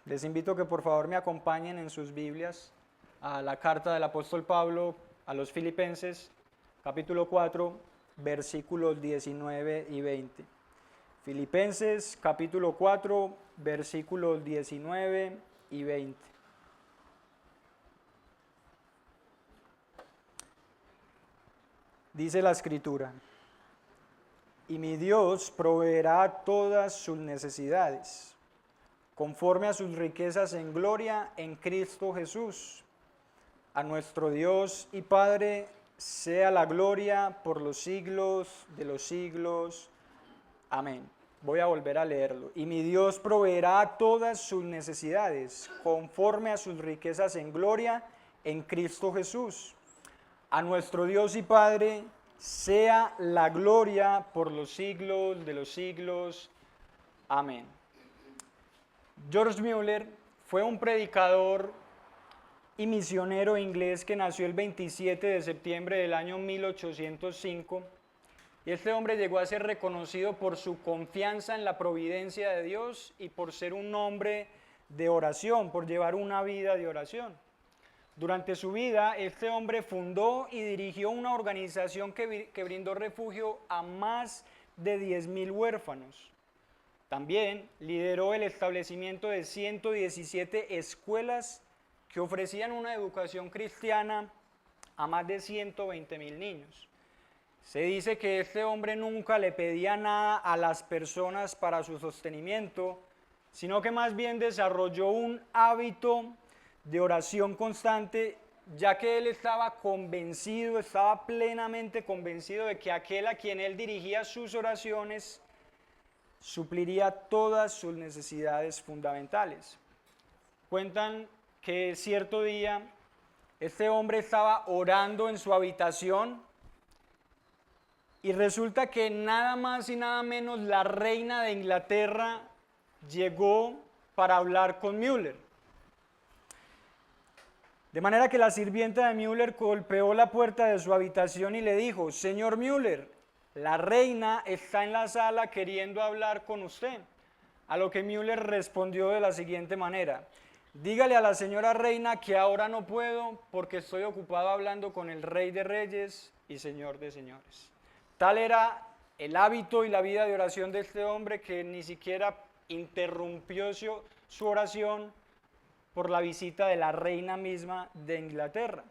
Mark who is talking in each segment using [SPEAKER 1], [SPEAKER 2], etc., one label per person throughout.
[SPEAKER 1] Les invito a que por favor me acompañen en sus Biblias a la carta del apóstol Pablo a los Filipenses, capítulo 4, versículos 19 y 20. Filipenses, capítulo 4, versículos 19 y 20. Dice la Escritura: y mi Dios proveerá todas sus necesidades, conforme a sus riquezas en gloria en Cristo Jesús. A nuestro Dios y Padre sea la gloria por los siglos de los siglos. Amén. Voy a volver a leerlo. Y mi Dios proveerá todas sus necesidades, conforme a sus riquezas en gloria en Cristo Jesús. A nuestro Dios y Padre sea la gloria por los siglos de los siglos. Amén. George Mueller fue un predicador y misionero inglés que nació el 27 de septiembre del año 1805, y este hombre llegó a ser reconocido por su confianza en la providencia de Dios y por ser un hombre de oración, por llevar una vida de oración. Durante su vida, este hombre fundó y dirigió una organización que brindó refugio a más de 10.000 huérfanos. También lideró el establecimiento de 117 escuelas que ofrecían una educación cristiana a más de 120.000 niños. Se dice que este hombre nunca le pedía nada a las personas para su sostenimiento, sino que más bien desarrolló un hábito de oración constante, ya que él estaba convencido, estaba plenamente convencido de que aquel a quien él dirigía sus oraciones supliría todas sus necesidades fundamentales. Cuentan que cierto día este hombre estaba orando en su habitación y resulta que nada más y nada menos la reina de Inglaterra llegó para hablar con Mueller. De manera que la sirvienta de Mueller golpeó la puerta de su habitación y le dijo: señor Mueller, la reina está en la sala queriendo hablar con usted. A lo que Mueller respondió de la siguiente manera: dígale a la señora reina que ahora no puedo porque estoy ocupado hablando con el Rey de Reyes y Señor de Señores. Tal era el hábito y la vida de oración de este hombre que ni siquiera interrumpió su oración por la visita de la reina misma de Inglaterra.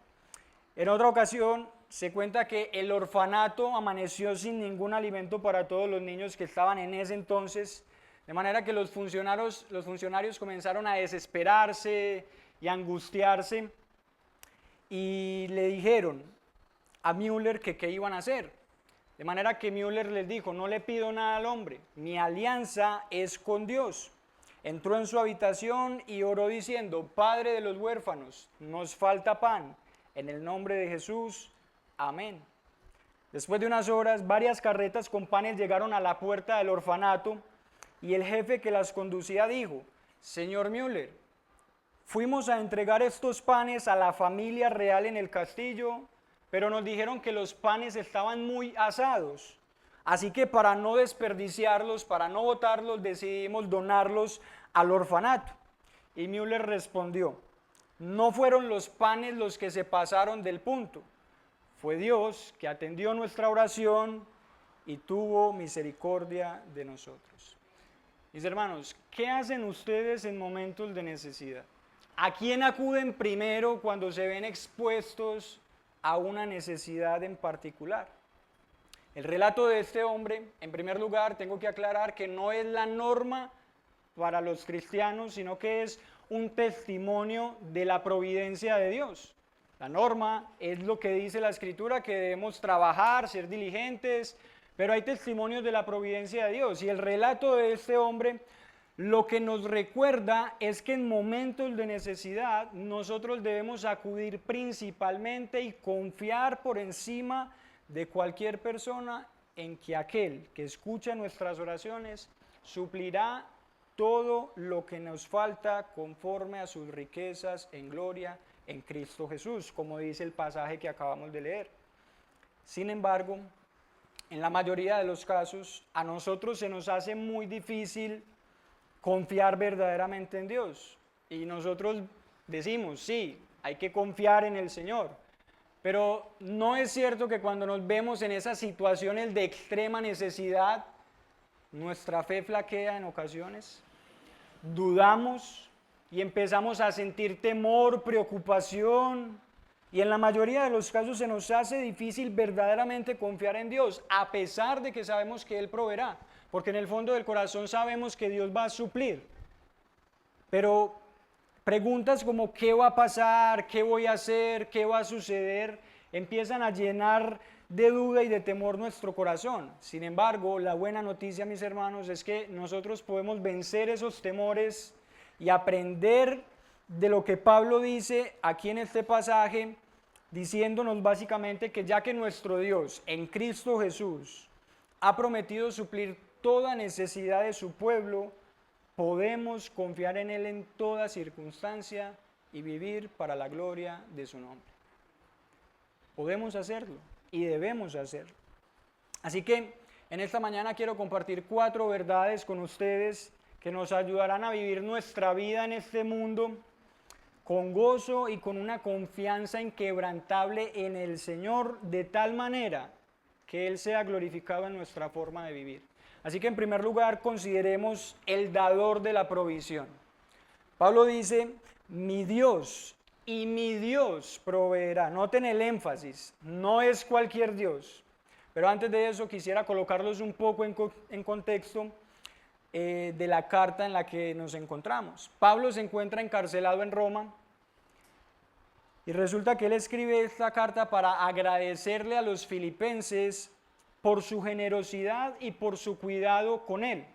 [SPEAKER 1] En otra ocasión se cuenta que el orfanato amaneció sin ningún alimento para todos los niños que estaban en ese entonces, de manera que los funcionarios comenzaron a desesperarse y a angustiarse y le dijeron a Mueller que qué iban a hacer. De manera que Mueller les dijo: no le pido nada al hombre, mi alianza es con Dios. Entró en su habitación y oró diciendo: Padre de los huérfanos, nos falta pan, en el nombre de Jesús, amén. Después de unas horas, varias carretas con panes llegaron a la puerta del orfanato y el jefe que las conducía dijo: señor Mueller, fuimos a entregar estos panes a la familia real en el castillo, pero nos dijeron que los panes estaban muy asados. Así que para no desperdiciarlos, para no botarlos, decidimos donarlos al orfanato. Y Mueller respondió: no fueron los panes los que se pasaron del punto. Fue Dios que atendió nuestra oración y tuvo misericordia de nosotros. Mis hermanos, ¿qué hacen ustedes en momentos de necesidad? ¿A quién acuden primero cuando se ven expuestos a una necesidad en particular? El relato de este hombre, en primer lugar, tengo que aclarar que no es la norma para los cristianos, sino que es un testimonio de la providencia de Dios. La norma es lo que dice la Escritura, que debemos trabajar, ser diligentes, pero hay testimonios de la providencia de Dios. Y el relato de este hombre lo que nos recuerda es que en momentos de necesidad nosotros debemos acudir principalmente y confiar por encima de cualquier persona en que aquel que escucha nuestras oraciones suplirá todo lo que nos falta conforme a sus riquezas en gloria en Cristo Jesús, como dice el pasaje que acabamos de leer. Sin embargo, en la mayoría de los casos, a nosotros se nos hace muy difícil confiar verdaderamente en Dios. Y nosotros decimos, sí, hay que confiar en el Señor. Pero no es cierto que cuando nos vemos en esas situaciones de extrema necesidad, nuestra fe flaquea en ocasiones, dudamos y empezamos a sentir temor, preocupación, y en la mayoría de los casos se nos hace difícil verdaderamente confiar en Dios, a pesar de que sabemos que Él proveerá, porque en el fondo del corazón sabemos que Dios va a suplir. Pero preguntas como ¿qué va a pasar? ¿Qué voy a hacer? ¿Qué va a suceder? Empiezan a llenar de duda y de temor nuestro corazón. Sin embargo, la buena noticia, mis hermanos, es que nosotros podemos vencer esos temores y aprender de lo que Pablo dice aquí en este pasaje, diciéndonos básicamente que ya que nuestro Dios en Cristo Jesús ha prometido suplir toda necesidad de su pueblo, podemos confiar en Él en toda circunstancia y vivir para la gloria de su nombre. Podemos hacerlo y debemos hacerlo. Así que en esta mañana quiero compartir 4 verdades con ustedes que nos ayudarán a vivir nuestra vida en este mundo con gozo y con una confianza inquebrantable en el Señor, de tal manera que Él sea glorificado en nuestra forma de vivir. Así que en primer lugar consideremos el dador de la provisión. Pablo dice, mi Dios y mi Dios proveerá. Noten el énfasis, no es cualquier Dios. Pero antes de eso quisiera colocarlos un poco en contexto de la carta en la que nos encontramos. Pablo se encuentra encarcelado en Roma y resulta que él escribe esta carta para agradecerle a los filipenses por su generosidad y por su cuidado con él.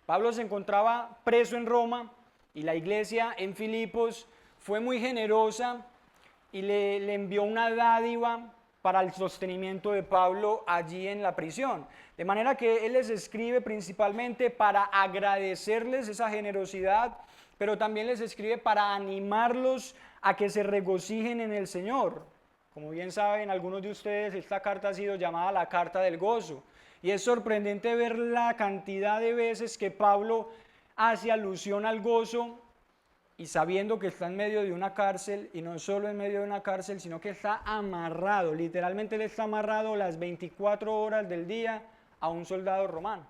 [SPEAKER 1] Pablo se encontraba preso en Roma y la iglesia en Filipos fue muy generosa y le envió una dádiva para el sostenimiento de Pablo allí en la prisión. De manera que él les escribe principalmente para agradecerles esa generosidad, pero también les escribe para animarlos a que se regocijen en el Señor. Como bien saben algunos de ustedes, esta carta ha sido llamada la carta del gozo. Y es sorprendente ver la cantidad de veces que Pablo hace alusión al gozo, y sabiendo que está en medio de una cárcel, y no solo en medio de una cárcel, sino que está amarrado, literalmente él está amarrado las 24 horas del día a un soldado romano.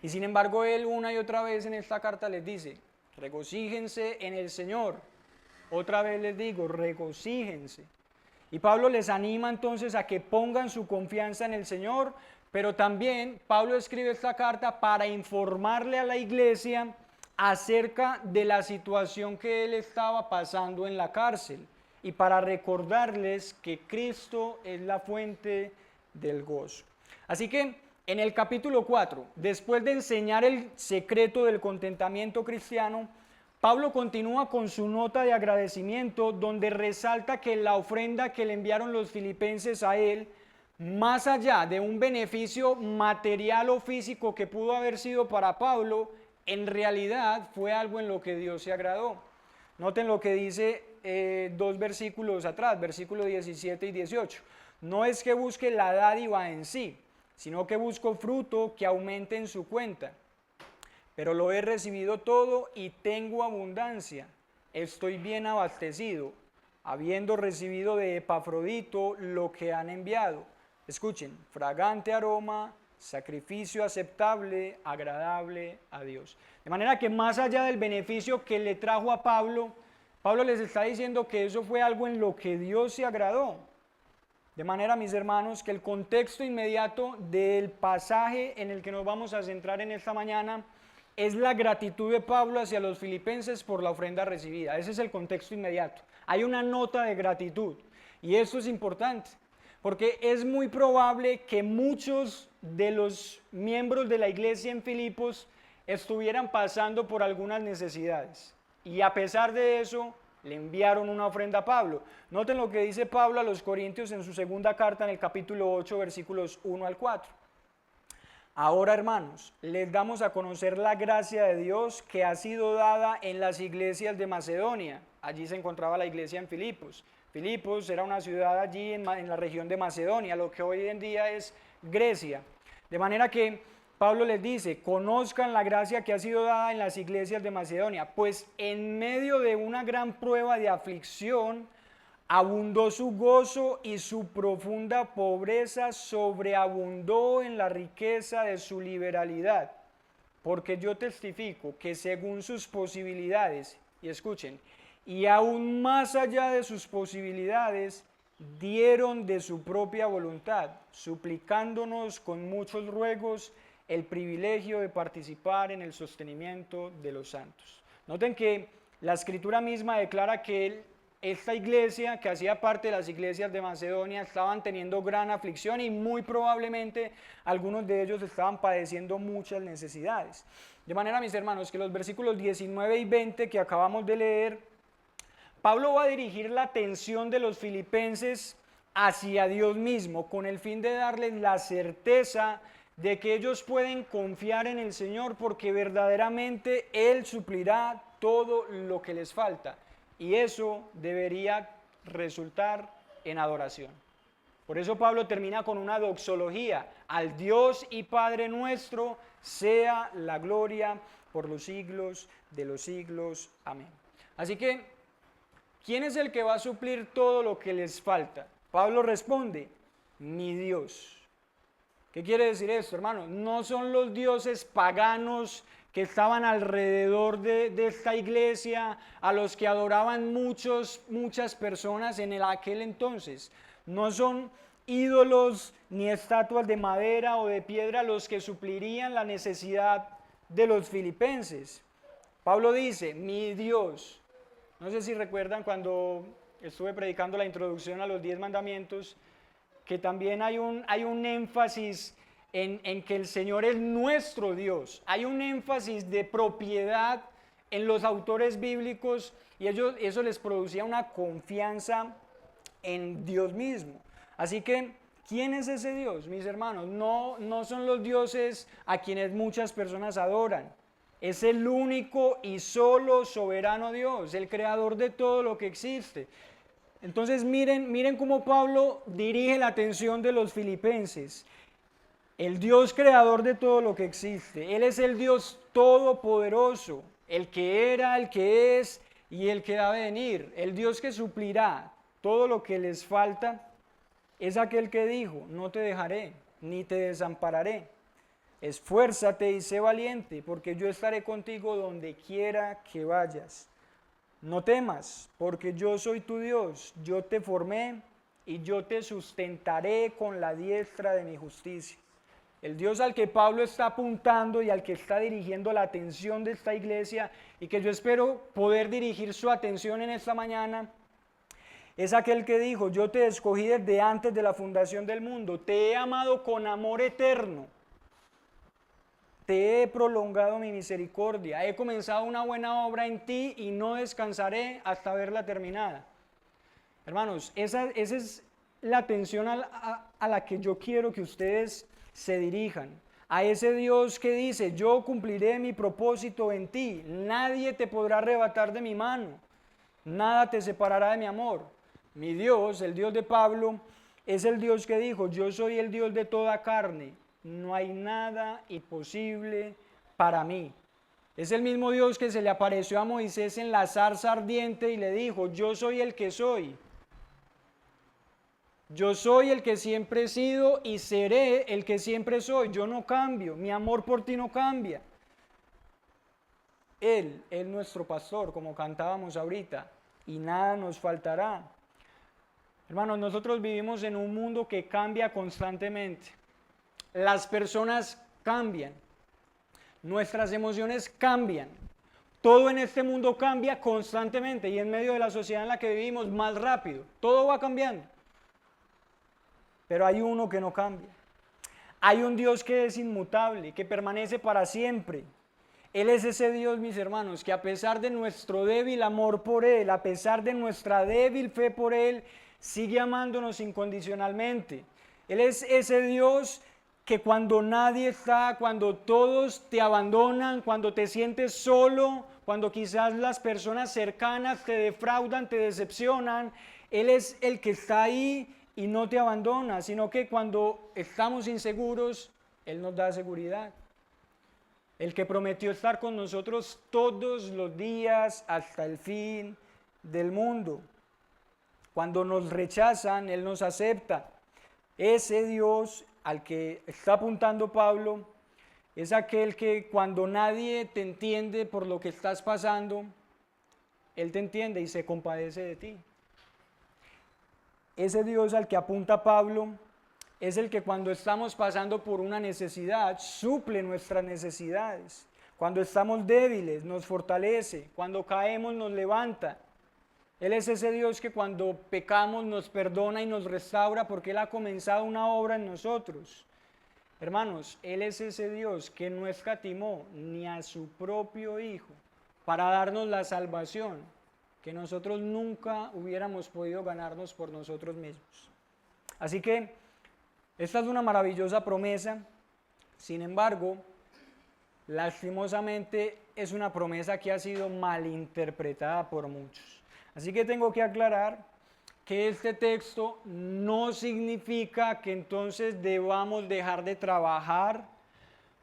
[SPEAKER 1] Y sin embargo él una y otra vez en esta carta les dice, regocíjense en el Señor. Otra vez les digo, regocíjense. Y Pablo les anima entonces a que pongan su confianza en el Señor, pero también Pablo escribe esta carta para informarle a la iglesia acerca de la situación que él estaba pasando en la cárcel y para recordarles que Cristo es la fuente del gozo. Así que en el capítulo 4, después de enseñar el secreto del contentamiento cristiano, Pablo continúa con su nota de agradecimiento donde resalta que la ofrenda que le enviaron los filipenses a él, más allá de un beneficio material o físico que pudo haber sido para Pablo, en realidad fue algo en lo que Dios se agradó. Noten lo que dice 2 versículos atrás, versículos 17 y 18. No es que busque la dádiva en sí, sino que busco fruto que aumente en su cuenta. Pero lo he recibido todo y tengo abundancia. Estoy bien abastecido, habiendo recibido de Epafrodito lo que han enviado. Escuchen, fragante aroma, sacrificio aceptable, agradable a Dios. De manera que más allá del beneficio que le trajo a Pablo, Pablo les está diciendo que eso fue algo en lo que Dios se agradó. De manera, mis hermanos, que el contexto inmediato del pasaje en el que nos vamos a centrar en esta mañana es la gratitud de Pablo hacia los filipenses por la ofrenda recibida. Ese es el contexto inmediato. Hay una nota de gratitud y esto es importante porque es muy probable que muchos de los miembros de la iglesia en Filipos estuvieran pasando por algunas necesidades y a pesar de eso le enviaron una ofrenda a Pablo. Noten lo que dice Pablo a los Corintios en su segunda carta en el capítulo 8 versículos 1 al 4. Ahora, hermanos, les damos a conocer la gracia de Dios que ha sido dada en las iglesias de Macedonia. Allí se encontraba la iglesia en Filipos. Filipos era una ciudad allí en la región de Macedonia, lo que hoy en día es Grecia. De manera que Pablo les dice, conozcan la gracia que ha sido dada en las iglesias de Macedonia, pues en medio de una gran prueba de aflicción, abundó su gozo y su profunda pobreza sobreabundó en la riqueza de su liberalidad. Porque yo testifico que según sus posibilidades, y escuchen, y aún más allá de sus posibilidades, dieron de su propia voluntad, suplicándonos con muchos ruegos el privilegio de participar en el sostenimiento de los santos. Noten que la escritura misma declara que esta iglesia, que hacía parte de las iglesias de Macedonia, estaban teniendo gran aflicción y muy probablemente algunos de ellos estaban padeciendo muchas necesidades. De manera, mis hermanos, que los versículos 19 y 20 que acabamos de leer, Pablo va a dirigir la atención de los filipenses hacia Dios mismo, con el fin de darles la certeza de que ellos pueden confiar en el Señor porque verdaderamente Él suplirá todo lo que les falta. Y eso debería resultar en adoración. Por eso Pablo termina con una doxología. Al Dios y Padre nuestro sea la gloria por los siglos de los siglos. Amén. Así que, ¿quién es el que va a suplir todo lo que les falta? Pablo responde, mi Dios. ¿Qué quiere decir esto, hermano? No son los dioses paganos que estaban alrededor de esta iglesia, a los que adoraban muchas personas en aquel entonces. No son ídolos ni estatuas de madera o de piedra los que suplirían la necesidad de los filipenses. Pablo dice, mi Dios. No sé si recuerdan cuando estuve predicando la introducción a los 10 mandamientos, que también hay un énfasis en que el Señor es nuestro Dios. Hay un énfasis de propiedad en los autores bíblicos y eso les producía una confianza en Dios mismo. Así que, ¿quién es ese Dios, mis hermanos? No son los dioses a quienes muchas personas adoran. Es el único y solo soberano Dios, el creador de todo lo que existe. Entonces miren cómo Pablo dirige la atención de los filipenses. El Dios creador de todo lo que existe. Él es el Dios todopoderoso, el que era, el que es y el que ha de venir. El Dios que suplirá todo lo que les falta es aquel que dijo, no te dejaré ni te desampararé. Esfuérzate y sé valiente, porque yo estaré contigo donde quiera que vayas. No temas, porque yo soy tu Dios, yo te formé y yo te sustentaré con la diestra de mi justicia. El Dios al que Pablo está apuntando y al que está dirigiendo la atención de esta iglesia y que yo espero poder dirigir su atención en esta mañana, es aquel que dijo, yo te escogí desde antes de la fundación del mundo, te he amado con amor eterno. Te he prolongado mi misericordia, he comenzado una buena obra en ti y no descansaré hasta verla terminada. Hermanos, esa es la atención a la que yo quiero que ustedes se dirijan. A ese Dios que dice, yo cumpliré mi propósito en ti, nadie te podrá arrebatar de mi mano, nada te separará de mi amor. Mi Dios, el Dios de Pablo, es el Dios que dijo, yo soy el Dios de toda carne. No hay nada imposible para mí. Es el mismo Dios que se le apareció a Moisés en la zarza ardiente y le dijo, yo soy el que soy. Yo soy el que siempre he sido y seré el que siempre soy. Yo no cambio, mi amor por ti no cambia. Él es nuestro pastor, como cantábamos ahorita, y nada nos faltará. Hermanos, nosotros vivimos en un mundo que cambia constantemente. Las personas cambian, nuestras emociones cambian, todo en este mundo cambia constantemente y en medio de la sociedad en la que vivimos más rápido, todo va cambiando. Pero hay uno que no cambia, hay un Dios que es inmutable, que permanece para siempre. Él es ese Dios, mis hermanos, que a pesar de nuestro débil amor por Él, a pesar de nuestra débil fe por Él, sigue amándonos incondicionalmente. Él es ese Dios que cuando nadie está, cuando todos te abandonan, cuando te sientes solo, cuando quizás las personas cercanas te defraudan, te decepcionan, Él es el que está ahí y no te abandona, sino que cuando estamos inseguros, Él nos da seguridad. el que prometió estar con nosotros todos los días hasta el fin del mundo. Cuando nos rechazan, Él nos acepta. Ese Dios al que está apuntando Pablo es aquel que cuando nadie te entiende por lo que estás pasando, Él te entiende y se compadece de ti. Ese Dios al que apunta Pablo es el que cuando estamos pasando por una necesidad, suple nuestras necesidades. Cuando estamos débiles, nos fortalece. Cuando caemos, nos levanta. Él es ese Dios que cuando pecamos nos perdona y nos restaura porque Él ha comenzado una obra en nosotros. Hermanos, Él es ese Dios que no escatimó ni a su propio Hijo para darnos la salvación que nosotros nunca hubiéramos podido ganarnos por nosotros mismos. Así que esta es una maravillosa promesa. Sin embargo, lastimosamente es una promesa que ha sido malinterpretada por muchos. Así que tengo que aclarar que este texto no significa que entonces debamos dejar de trabajar,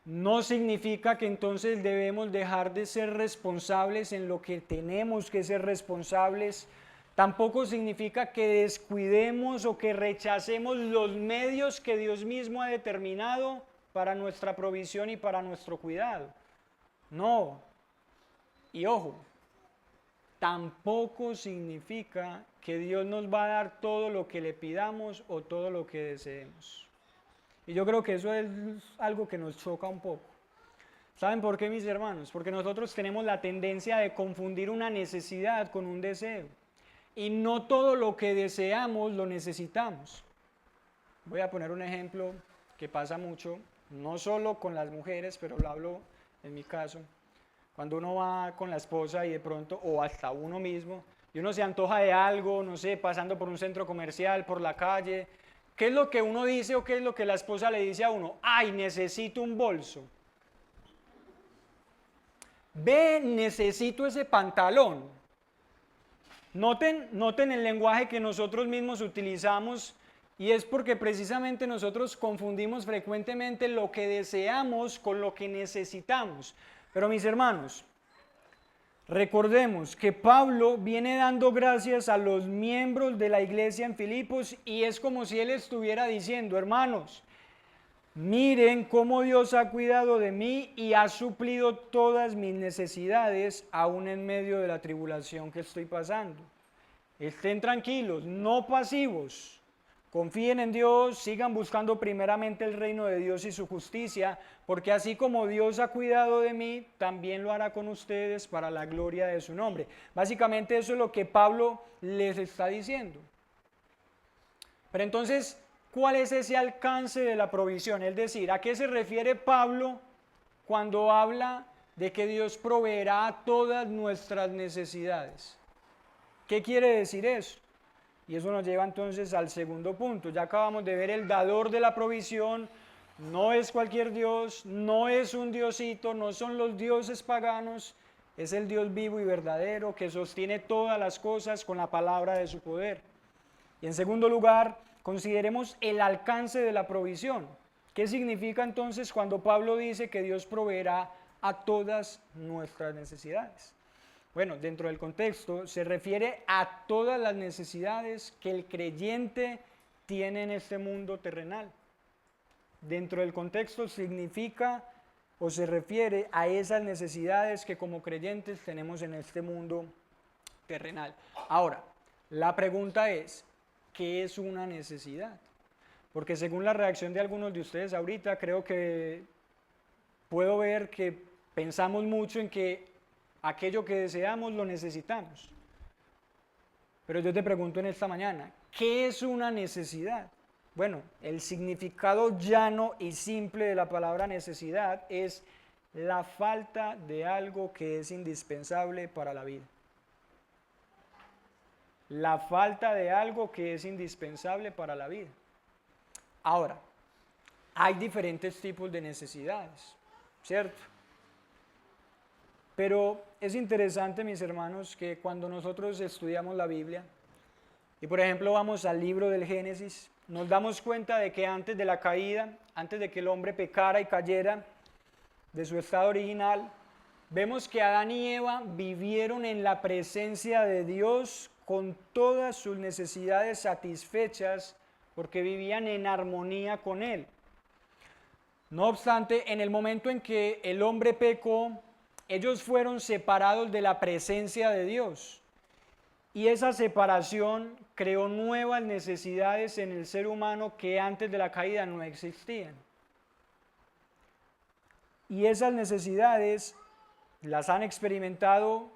[SPEAKER 1] no significa que entonces debemos dejar de ser responsables en lo que tenemos que ser responsables, tampoco significa que descuidemos o que rechacemos los medios que Dios mismo ha determinado para nuestra provisión y para nuestro cuidado. No, y ojo, tampoco significa que Dios nos va a dar todo lo que le pidamos o todo lo que deseemos. Y yo creo que eso es algo que nos choca un poco. ¿Saben por qué, mis hermanos? Porque nosotros tenemos la tendencia de confundir una necesidad con un deseo. Y no todo lo que deseamos lo necesitamos. Voy a poner un ejemplo que pasa mucho, no solo con las mujeres, pero lo hablo en mi caso. Cuando uno va con la esposa y de pronto, o hasta uno mismo, y uno se antoja de algo, no sé, pasando por un centro comercial, por la calle, ¿qué es lo que uno dice o qué es lo que la esposa le dice a uno? ¡Ay, necesito un bolso! Ve, necesito ese pantalón. Noten el lenguaje que nosotros mismos utilizamos y es porque precisamente nosotros confundimos frecuentemente lo que deseamos con lo que necesitamos. Pero mis hermanos, recordemos que Pablo viene dando gracias a los miembros de la iglesia en Filipos y es como si él estuviera diciendo, hermanos, miren cómo Dios ha cuidado de mí y ha suplido todas mis necesidades aún en medio de la tribulación que estoy pasando. Estén tranquilos, no pasivos. Confíen en Dios, sigan buscando primeramente el reino de Dios y su justicia, porque así como Dios ha cuidado de mí, también lo hará con ustedes para la gloria de su nombre. Básicamente eso es lo que Pablo les está diciendo. Pero entonces, ¿cuál es ese alcance de la provisión? Es decir, ¿a qué se refiere Pablo cuando habla de que Dios proveerá todas nuestras necesidades? ¿Qué quiere decir eso? Y eso nos lleva entonces al segundo punto. Ya acabamos de ver el dador de la provisión. No es cualquier Dios, no es un diosito, no son los dioses paganos. Es el Dios vivo y verdadero que sostiene todas las cosas con la palabra de su poder. Y en segundo lugar, consideremos el alcance de la provisión. ¿Qué significa entonces cuando Pablo dice que Dios proveerá a todas nuestras necesidades? Bueno, dentro del contexto se refiere a todas las necesidades que el creyente tiene en este mundo terrenal. Dentro del contexto significa o se refiere a esas necesidades que como creyentes tenemos en este mundo terrenal. Ahora, la pregunta es, ¿qué es una necesidad? Porque según la reacción de algunos de ustedes ahorita, creo que puedo ver que pensamos mucho en que aquello que deseamos lo necesitamos. Pero yo te pregunto en esta mañana, ¿qué es una necesidad? Bueno, el significado llano y simple de la palabra necesidad es la falta de algo que es indispensable para la vida. La falta de algo que es indispensable para la vida. Ahora, hay diferentes tipos de necesidades, ¿cierto? Pero es interesante, mis hermanos, que cuando nosotros estudiamos la Biblia, y por ejemplo vamos al libro del Génesis, nos damos cuenta de que antes de la caída, antes de que el hombre pecara y cayera, de su estado original, vemos que Adán y Eva vivieron en la presencia de Dios con todas sus necesidades satisfechas porque vivían en armonía con Él. No obstante, en el momento en que el hombre pecó, ellos fueron separados de la presencia de Dios. Y esa separación creó nuevas necesidades en el ser humano que antes de la caída no existían. Y esas necesidades las han experimentado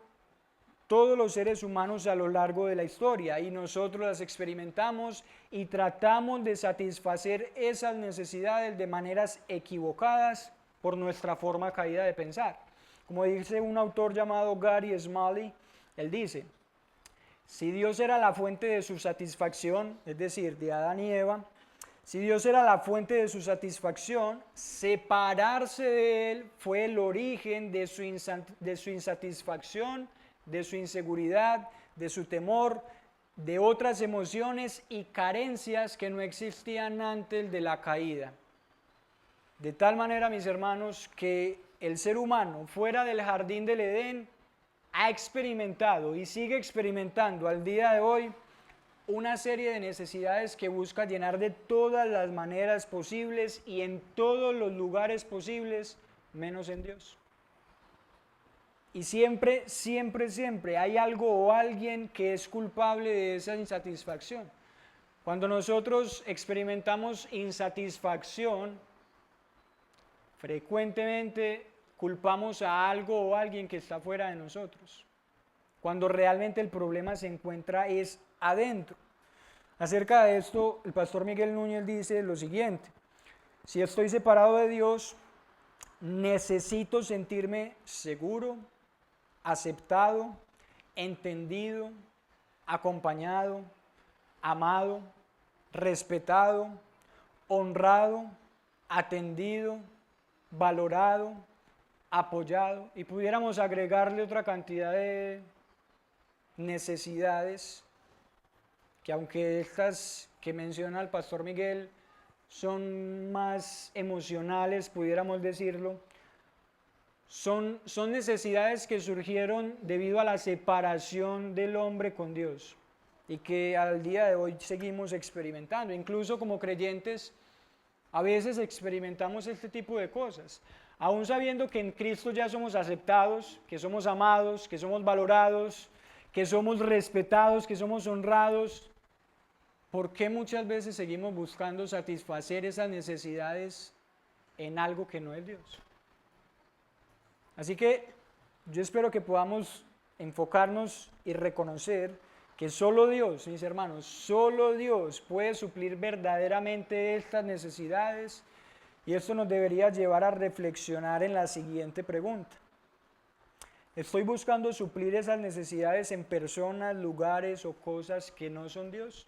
[SPEAKER 1] todos los seres humanos a lo largo de la historia y nosotros las experimentamos y tratamos de satisfacer esas necesidades de maneras equivocadas por nuestra forma caída de pensar. Como dice un autor llamado Gary Smalley, él dice, si Dios era la fuente de su satisfacción, es decir, de Adán y Eva, si Dios era la fuente de su satisfacción, separarse de Él fue el origen de su insatisfacción, de su inseguridad, de su temor, de otras emociones y carencias que no existían antes de la caída. De tal manera, mis hermanos, que el ser humano fuera del jardín del Edén ha experimentado y sigue experimentando al día de hoy una serie de necesidades que busca llenar de todas las maneras posibles y en todos los lugares posibles, menos en Dios. Y siempre, siempre, siempre hay algo o alguien que es culpable de esa insatisfacción. Cuando nosotros experimentamos insatisfacción, frecuentemente culpamos a algo o alguien que está fuera de nosotros, cuando realmente el problema se encuentra es adentro. Acerca de esto, el pastor Miguel Núñez dice lo siguiente: si estoy separado de Dios, necesito sentirme seguro, aceptado, entendido, acompañado, amado, respetado, honrado, atendido, valorado, apoyado, y pudiéramos agregarle otra cantidad de necesidades que, aunque estas que menciona el pastor Miguel son más emocionales, pudiéramos decirlo, son necesidades que surgieron debido a la separación del hombre con Dios y que al día de hoy seguimos experimentando. Incluso como creyentes a veces experimentamos este tipo de cosas, aún sabiendo que en Cristo ya somos aceptados, que somos amados, que somos valorados, que somos respetados, que somos honrados. ¿Por qué muchas veces seguimos buscando satisfacer esas necesidades en algo que no es Dios? Así que yo espero que podamos enfocarnos y reconocer que solo Dios, mis hermanos, solo Dios puede suplir verdaderamente estas necesidades, y esto nos debería llevar a reflexionar en la siguiente pregunta. ¿Estoy buscando suplir esas necesidades en personas, lugares o cosas que no son Dios?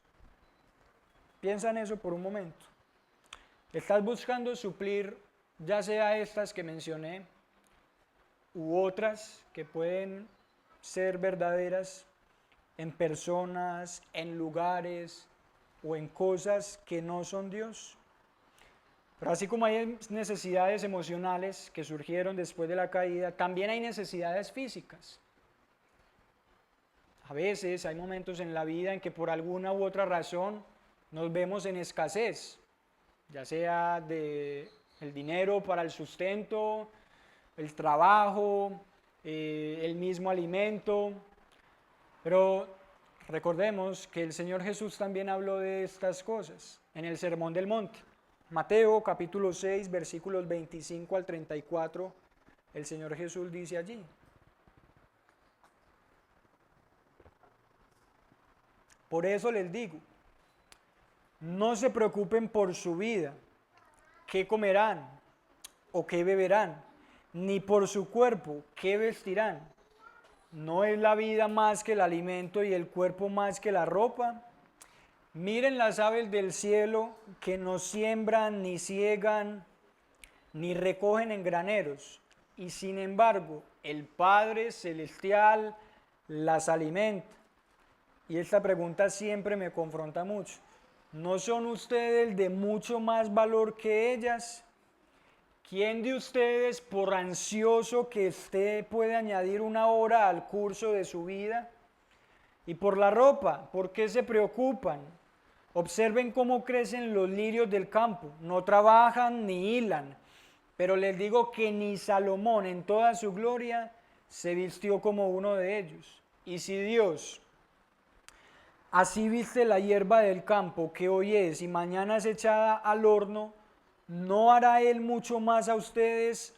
[SPEAKER 1] Piensa en eso por un momento. ¿Estás buscando suplir ya sea estas que mencioné u otras que pueden ser verdaderas en personas, en lugares o en cosas que no son Dios? Pero así como hay necesidades emocionales que surgieron después de la caída, también hay necesidades físicas. A veces hay momentos en la vida en que por alguna u otra razón nos vemos en escasez, ya sea de el dinero para el sustento, el trabajo, el mismo alimento. Pero recordemos que el Señor Jesús también habló de estas cosas en el Sermón del Monte. Mateo capítulo 6, versículos 25 al 34, el Señor Jesús dice allí: por eso les digo, no se preocupen por su vida, qué comerán o qué beberán, ni por su cuerpo, qué vestirán. ¿No es la vida más que el alimento y el cuerpo más que la ropa? Miren las aves del cielo, que no siembran, ni siegan, ni recogen en graneros, y sin embargo el Padre Celestial las alimenta. Y esta pregunta siempre me confronta mucho. ¿No son ustedes de mucho más valor que ellas? ¿Quién de ustedes, por ansioso que esté, puede añadir una hora al curso de su vida? Y por la ropa, ¿por qué se preocupan? Observen cómo crecen los lirios del campo, no trabajan ni hilan, pero les digo que ni Salomón en toda su gloria se vistió como uno de ellos. Y si Dios así viste la hierba del campo, que hoy es y mañana es echada al horno, ¿no hará Él mucho más a ustedes,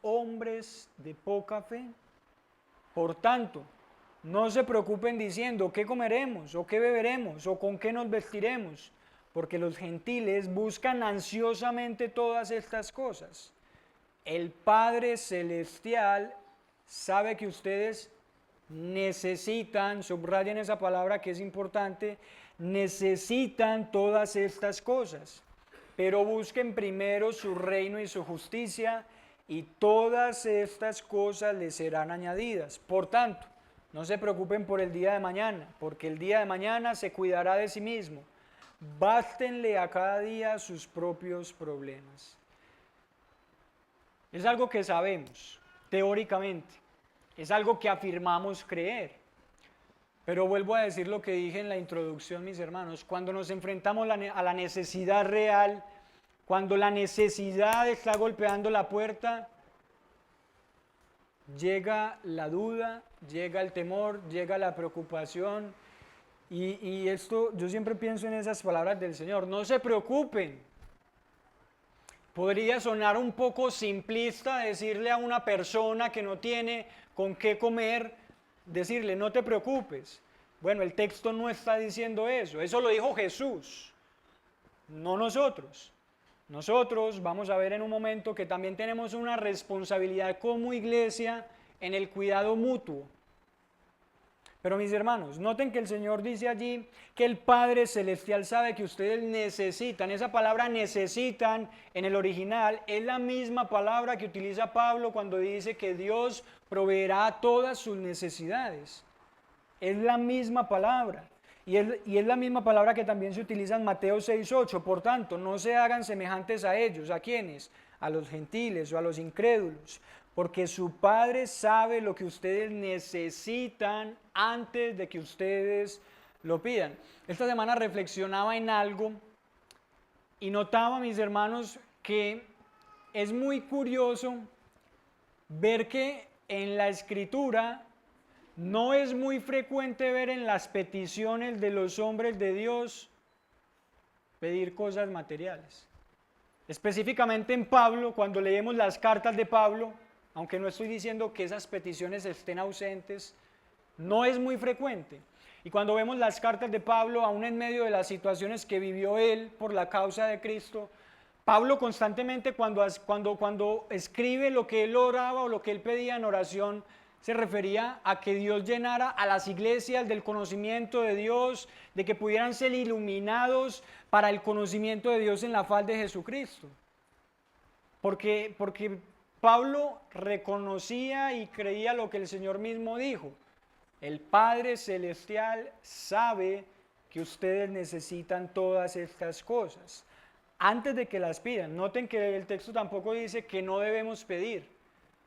[SPEAKER 1] hombres de poca fe? Por tanto, no se preocupen diciendo qué comeremos o qué beberemos o con qué nos vestiremos, porque los gentiles buscan ansiosamente todas estas cosas. El Padre Celestial sabe que ustedes necesitan, subrayen esa palabra que es importante, necesitan todas estas cosas, pero busquen primero su reino y su justicia, y todas estas cosas les serán añadidas. Por tanto, no se preocupen por el día de mañana, porque el día de mañana se cuidará de sí mismo. Bástenle a cada día sus propios problemas. Es algo que sabemos, teóricamente. Es algo que afirmamos creer. Pero vuelvo a decir lo que dije en la introducción, mis hermanos. Cuando nos enfrentamos a la necesidad real, cuando la necesidad está golpeando la puerta, llega la duda, llega el temor, llega la preocupación. Y esto, yo siempre pienso en esas palabras del Señor. No se preocupen. Podría sonar un poco simplista decirle a una persona que no tiene con qué comer, decirle, no te preocupes. Bueno, el texto no está diciendo eso lo dijo Jesús, no nosotros. Nosotros vamos a ver en un momento que también tenemos una responsabilidad como iglesia en el cuidado mutuo. Pero mis hermanos, noten que el Señor dice allí que el Padre Celestial sabe que ustedes necesitan. Esa palabra necesitan en el original es la misma palabra que utiliza Pablo cuando dice que Dios proveerá todas sus necesidades. Es la misma palabra. Y es la misma palabra que también se utiliza en Mateo 6:8. Por tanto, no se hagan semejantes a ellos. ¿A quiénes? A los gentiles o a los incrédulos. Porque su Padre sabe lo que ustedes necesitan antes de que ustedes lo pidan. Esta semana reflexionaba en algo y notaba, mis hermanos, que es muy curioso ver que en la Escritura no es muy frecuente ver en las peticiones de los hombres de Dios pedir cosas materiales. Específicamente en Pablo, cuando leemos las cartas de Pablo, aunque no estoy diciendo que esas peticiones estén ausentes, no es muy frecuente. Y cuando vemos las cartas de Pablo, aún en medio de las situaciones que vivió él por la causa de Cristo, Pablo constantemente cuando escribe lo que él oraba o lo que él pedía en oración, se refería a que Dios llenara a las iglesias del conocimiento de Dios, de que pudieran ser iluminados para el conocimiento de Dios en la faz de Jesucristo. Porque Pablo reconocía y creía lo que el Señor mismo dijo. El Padre Celestial sabe que ustedes necesitan todas estas cosas antes de que las pidan. Noten que el texto tampoco dice que no debemos pedir,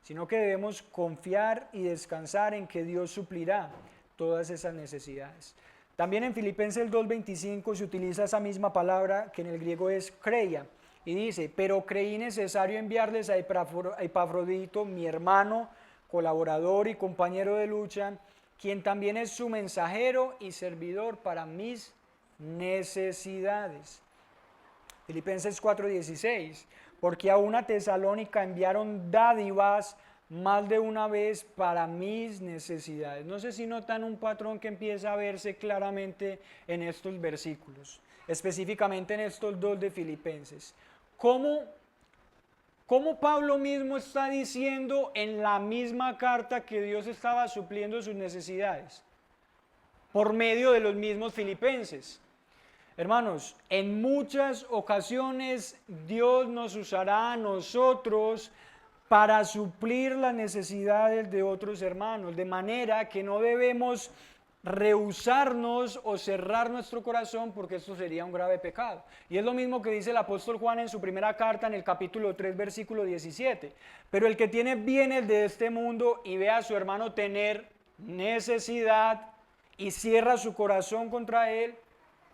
[SPEAKER 1] sino que debemos confiar y descansar en que Dios suplirá todas esas necesidades. También en Filipenses 2:25 se utiliza esa misma palabra que en el griego es kreia. Y dice, pero creí necesario enviarles a Epafrodito, mi hermano, colaborador y compañero de lucha, quien también es su mensajero y servidor para mis necesidades. Filipenses 4:16, porque a una Tesalónica enviaron dádivas más de una vez para mis necesidades. No sé si notan un patrón que empieza a verse claramente en estos versículos, específicamente en estos dos de Filipenses. ¿Cómo Pablo mismo está diciendo en la misma carta que Dios estaba supliendo sus necesidades? Por medio de los mismos filipenses. Hermanos, en muchas ocasiones Dios nos usará a nosotros para suplir las necesidades de otros hermanos, de manera que no debemos rehusarnos o cerrar nuestro corazón, porque esto sería un grave pecado. Y es lo mismo que dice el apóstol Juan en su primera carta en el capítulo 3 versículo 17. Pero el que tiene bienes de este mundo y ve a su hermano tener necesidad y cierra su corazón contra él,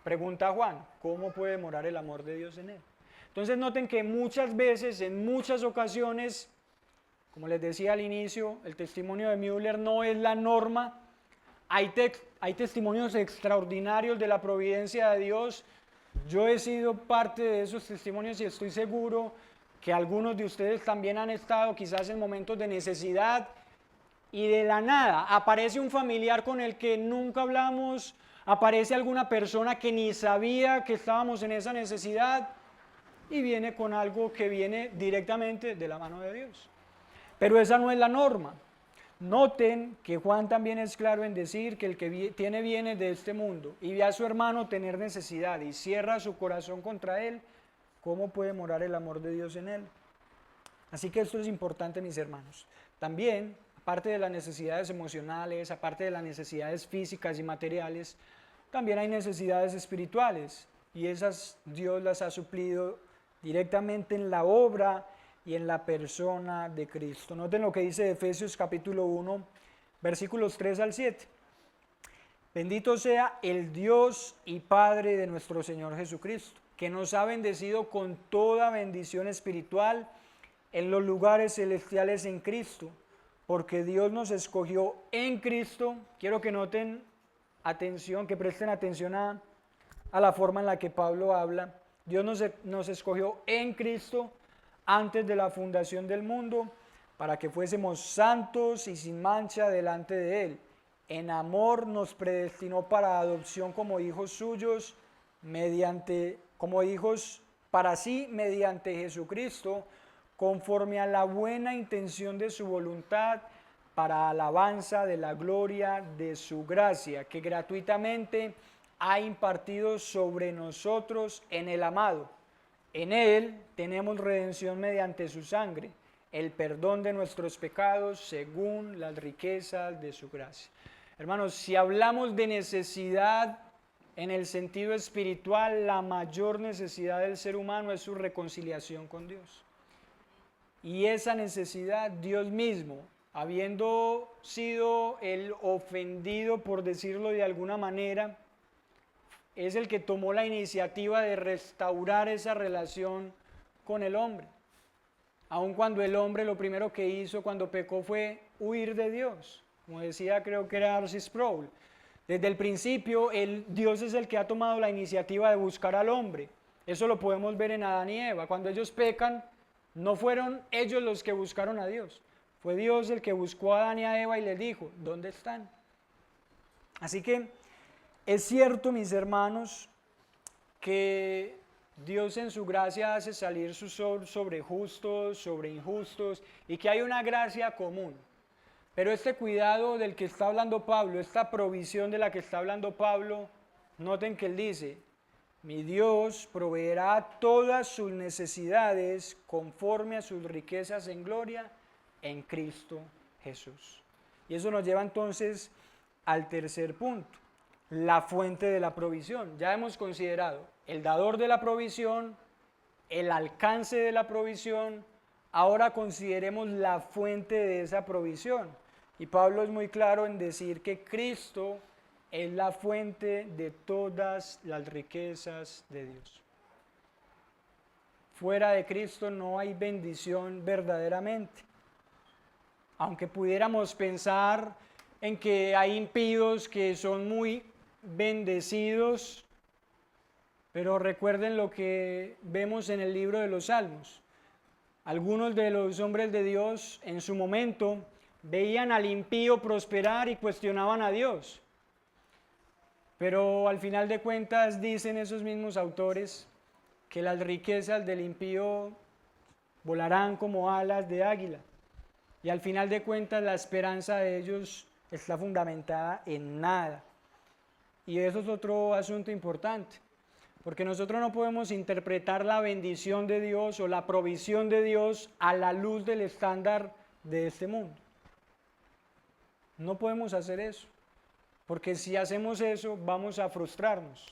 [SPEAKER 1] pregunta a Juan, ¿cómo puede morar el amor de Dios en él? Entonces noten que muchas veces, en muchas ocasiones, como les decía al inicio, el testimonio de Müller no es la norma. Hay testimonios extraordinarios de la providencia de Dios. Yo he sido parte de esos testimonios y estoy seguro que algunos de ustedes también han estado quizás en momentos de necesidad y de la nada aparece un familiar con el que nunca hablamos, aparece alguna persona que ni sabía que estábamos en esa necesidad y viene con algo que viene directamente de la mano de Dios. Pero esa no es la norma. Noten que Juan también es claro en decir que el que tiene bienes de este mundo y ve a su hermano tener necesidad y cierra su corazón contra él, ¿cómo puede morar el amor de Dios en él? Así que esto es importante, mis hermanos. También, aparte de las necesidades emocionales, aparte de las necesidades físicas y materiales, también hay necesidades espirituales y esas Dios las ha suplido directamente en la obra y en la persona de Cristo. Noten lo que dice Efesios capítulo 1, versículos 3 al 7. Bendito sea el Dios y Padre de nuestro Señor Jesucristo, que nos ha bendecido con toda bendición espiritual en los lugares celestiales en Cristo, porque Dios nos escogió en Cristo. Quiero que noten atención, que presten atención a la forma en la que Pablo habla. Dios nos escogió en Cristo antes de la fundación del mundo, para que fuésemos santos y sin mancha delante de Él. En amor nos predestinó para adopción como hijos suyos, como hijos para sí, mediante Jesucristo, conforme a la buena intención de su voluntad, para alabanza de la gloria de su gracia, que gratuitamente ha impartido sobre nosotros en el amado. En Él tenemos redención mediante su sangre, el perdón de nuestros pecados según las riquezas de su gracia. Hermanos, si hablamos de necesidad en el sentido espiritual, la mayor necesidad del ser humano es su reconciliación con Dios. Y esa necesidad, Dios mismo, habiendo sido el ofendido, por decirlo de alguna manera, es el que tomó la iniciativa de restaurar esa relación con el hombre. Aun cuando el hombre lo primero que hizo cuando pecó fue huir de Dios. Como decía, creo que era R.C. Sproul. Desde el principio, Dios es el que ha tomado la iniciativa de buscar al hombre. Eso lo podemos ver en Adán y Eva. Cuando ellos pecan, no fueron ellos los que buscaron a Dios. Fue Dios el que buscó a Adán y a Eva y les dijo, ¿dónde están? Así que es cierto, mis hermanos, que Dios en su gracia hace salir su sol sobre justos, sobre injustos, y que hay una gracia común. Pero este cuidado del que está hablando Pablo, esta provisión de la que está hablando Pablo, noten que él dice, mi Dios proveerá todas sus necesidades conforme a sus riquezas en gloria en Cristo Jesús. Y eso nos lleva entonces al tercer punto, la fuente de la provisión. Ya hemos considerado el dador de la provisión, el alcance de la provisión, ahora consideremos la fuente de esa provisión. Y Pablo es muy claro en decir que Cristo es la fuente de todas las riquezas de Dios. Fuera de Cristo no hay bendición verdaderamente. Aunque pudiéramos pensar en que hay impíos que son muy bendecidos, pero recuerden lo que vemos en el libro de los Salmos. Algunos de los hombres de Dios en su momento veían al impío prosperar y cuestionaban a Dios. Pero al final de cuentas dicen esos mismos autores que las riquezas del impío volarán como alas de águila. Y al final de cuentas la esperanza de ellos está fundamentada en nada. Y eso es otro asunto importante, porque nosotros no podemos interpretar la bendición de Dios o la provisión de Dios a la luz del estándar de este mundo. No podemos hacer eso. porque si hacemos eso vamos a frustrarnos,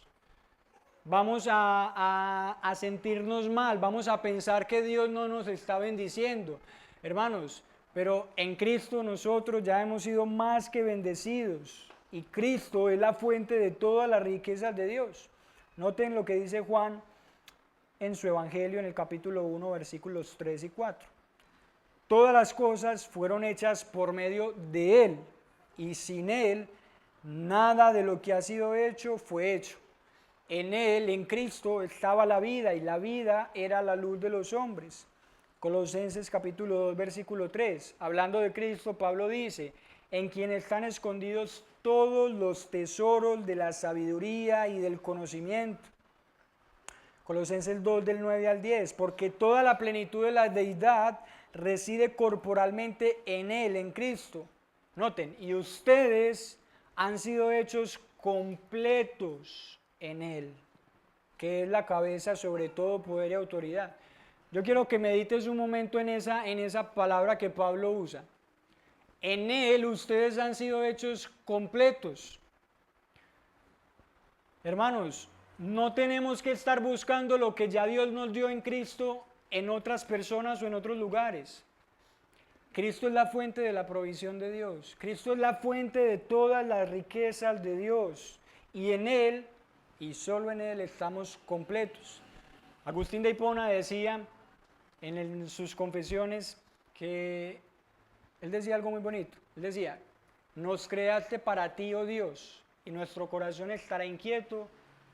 [SPEAKER 1] vamos a sentirnos mal, vamos a pensar que Dios no nos está bendiciendo. Hermanos, pero en Cristo nosotros ya hemos sido más que bendecidos y Cristo es la fuente de todas las riquezas de Dios. Noten lo que dice Juan en su Evangelio en el capítulo 1, versículos 3 y 4. Todas las cosas fueron hechas por medio de Él, y sin Él, nada de lo que ha sido hecho fue hecho. En Él, en Cristo, estaba la vida, y la vida era la luz de los hombres. Colosenses capítulo 2, versículo 3. Hablando de Cristo, Pablo dice, en quien están escondidos todos los tesoros de la sabiduría y del conocimiento. Colosenses 2 del 9 al 10, porque toda la plenitud de la deidad reside corporalmente en Él, en Cristo. Noten, y ustedes han sido hechos completos en Él, que es la cabeza sobre todo poder y autoridad. Yo quiero que medites un momento en esa palabra que Pablo usa. En Él ustedes han sido hechos completos. Hermanos, no tenemos que estar buscando lo que ya Dios nos dio en Cristo en otras personas o en otros lugares. Cristo es la fuente de la provisión de Dios. Cristo es la fuente de todas las riquezas de Dios. Y en Él, y solo en Él, estamos completos. Agustín de Hipona decía en sus confesiones que él decía algo muy bonito. Él decía, nos creaste para ti, oh Dios, y nuestro corazón estará inquieto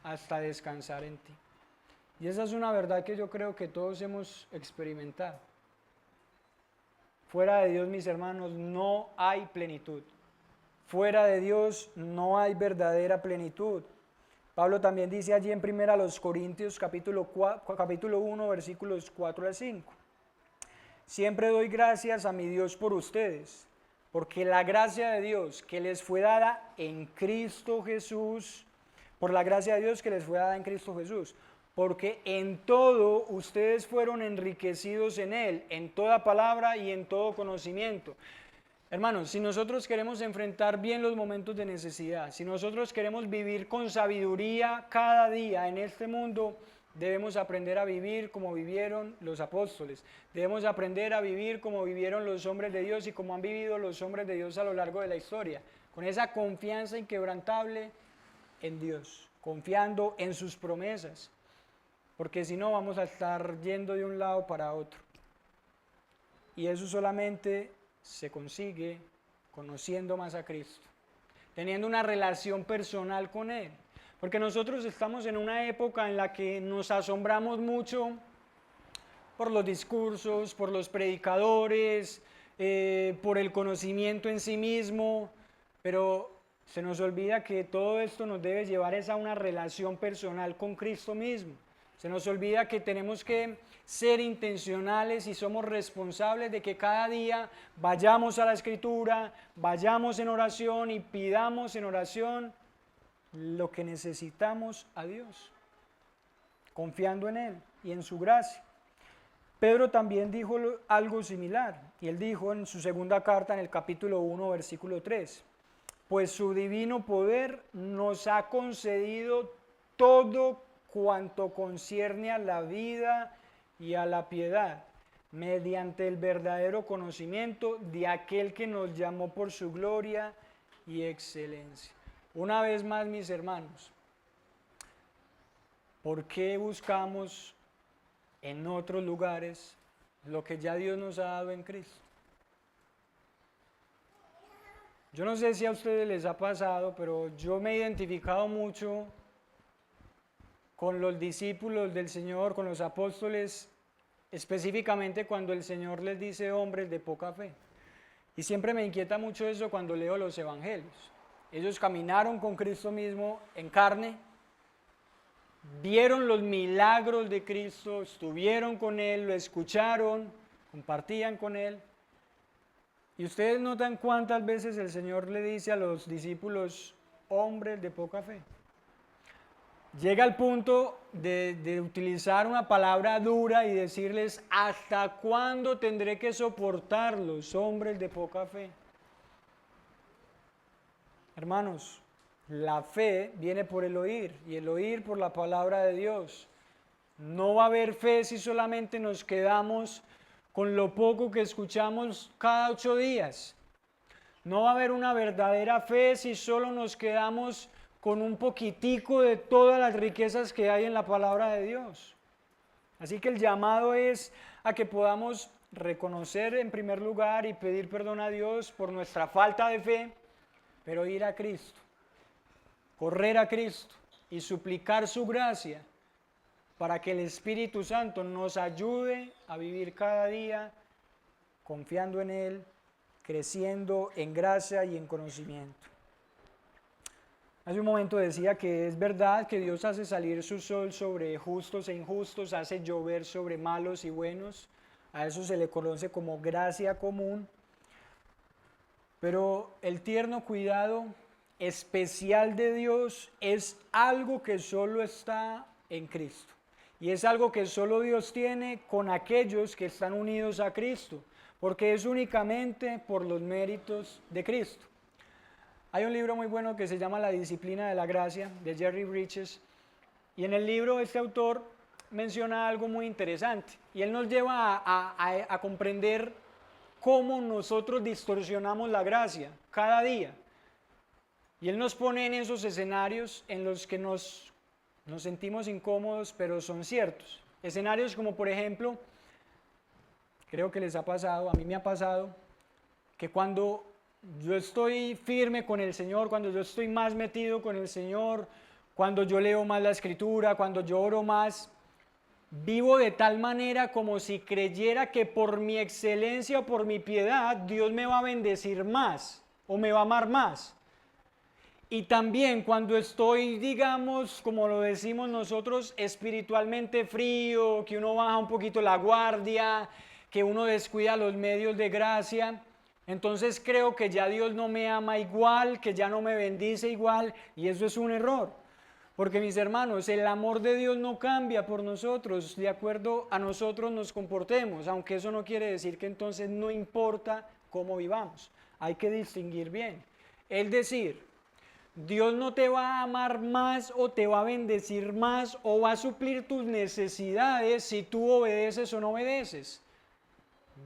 [SPEAKER 1] hasta descansar en ti. Y esa es una verdad que yo creo que todos hemos experimentado. Fuera de Dios, mis hermanos, no hay plenitud. Fuera de Dios no hay verdadera plenitud. Pablo también dice allí en 1 Corintios capítulo 1, versículos 4 al 5. Siempre doy gracias a mi Dios por ustedes, porque la gracia de Dios que les fue dada en Cristo Jesús, por la gracia de Dios que les fue dada en Cristo Jesús, porque en todo ustedes fueron enriquecidos en Él, en toda palabra y en todo conocimiento. Hermanos, si nosotros queremos enfrentar bien los momentos de necesidad, si nosotros queremos vivir con sabiduría cada día en este mundo, debemos aprender a vivir como vivieron los apóstoles. Debemos aprender a vivir como vivieron los hombres de Dios y como han vivido los hombres de Dios a lo largo de la historia, con esa confianza inquebrantable en Dios, confiando en sus promesas, porque si no vamos a estar yendo de un lado para otro. Y eso solamente se consigue conociendo más a Cristo, teniendo una relación personal con Él. Porque nosotros estamos en una época en la que nos asombramos mucho por los discursos, por los predicadores, por el conocimiento en sí mismo, pero se nos olvida que todo esto nos debe llevar a una relación personal con Cristo mismo. Se nos olvida que tenemos que ser intencionales y somos responsables de que cada día vayamos a la Escritura, vayamos en oración y pidamos en oración lo que necesitamos a Dios, confiando en Él y en su gracia. Pedro también dijo algo similar, y él dijo en su segunda carta en el capítulo 1, versículo 3, pues su divino poder nos ha concedido todo cuanto concierne a la vida y a la piedad, mediante el verdadero conocimiento de aquel que nos llamó por su gloria y excelencia. Una vez más, mis hermanos, ¿por qué buscamos en otros lugares lo que ya Dios nos ha dado en Cristo? Yo no sé si a ustedes les ha pasado, pero yo me he identificado mucho con los discípulos del Señor, con los apóstoles, específicamente cuando el Señor les dice hombres de poca fe. Y siempre me inquieta mucho eso cuando leo los evangelios. Ellos caminaron con Cristo mismo en carne, vieron los milagros de Cristo, estuvieron con Él, lo escucharon, compartían con Él. Y ustedes notan cuántas veces el Señor le dice a los discípulos, hombres de poca fe. Llega al punto de utilizar una palabra dura y decirles, ¿hasta cuándo tendré que soportarlos, hombres de poca fe? Hermanos, La fe viene por el oír y el oír por la palabra de Dios. No va a haber fe si solamente nos quedamos con lo poco que escuchamos cada 8 días. No va a haber una verdadera fe si solo nos quedamos con un poquitico de todas las riquezas que hay en la palabra de Dios. Así que el llamado es a que podamos reconocer en primer lugar y pedir perdón a Dios por nuestra falta de fe, pero ir a Cristo, correr a Cristo y suplicar su gracia para que el Espíritu Santo nos ayude a vivir cada día confiando en Él, creciendo en gracia y en conocimiento. Hace un momento decía que es verdad que Dios hace salir su sol sobre justos e injustos, hace llover sobre malos y buenos. A eso se le conoce como gracia común. Pero el tierno cuidado especial de Dios es algo que solo está en Cristo. Y es algo que solo Dios tiene con aquellos que están unidos a Cristo, porque es únicamente por los méritos de Cristo. Hay un libro muy bueno que se llama La disciplina de la gracia, de Jerry Bridges, y en el libro este autor menciona algo muy interesante, y él nos lleva a comprender cómo nosotros distorsionamos la gracia cada día. Y él nos pone en esos escenarios en los que nos sentimos incómodos, pero son ciertos. Escenarios como, por ejemplo, creo que les ha pasado, a mí me ha pasado, que cuando yo estoy firme con el Señor, cuando yo estoy más metido con el Señor, cuando yo leo más la Escritura, cuando yo oro más, vivo de tal manera como si creyera que por mi excelencia o por mi piedad Dios me va a bendecir más o me va a amar más. Y también cuando estoy, digamos, como lo decimos nosotros, espiritualmente frío, que uno baja un poquito la guardia, que uno descuida los medios de gracia, entonces creo que ya Dios no me ama igual, que ya no me bendice igual, y eso es un error. Porque mis hermanos, el amor de Dios no cambia por nosotros, de acuerdo a nosotros nos comportemos, aunque eso no quiere decir que entonces no importa cómo vivamos. Hay que distinguir bien. Es decir, Dios no te va a amar más o te va a bendecir más o va a suplir tus necesidades si tú obedeces o no obedeces.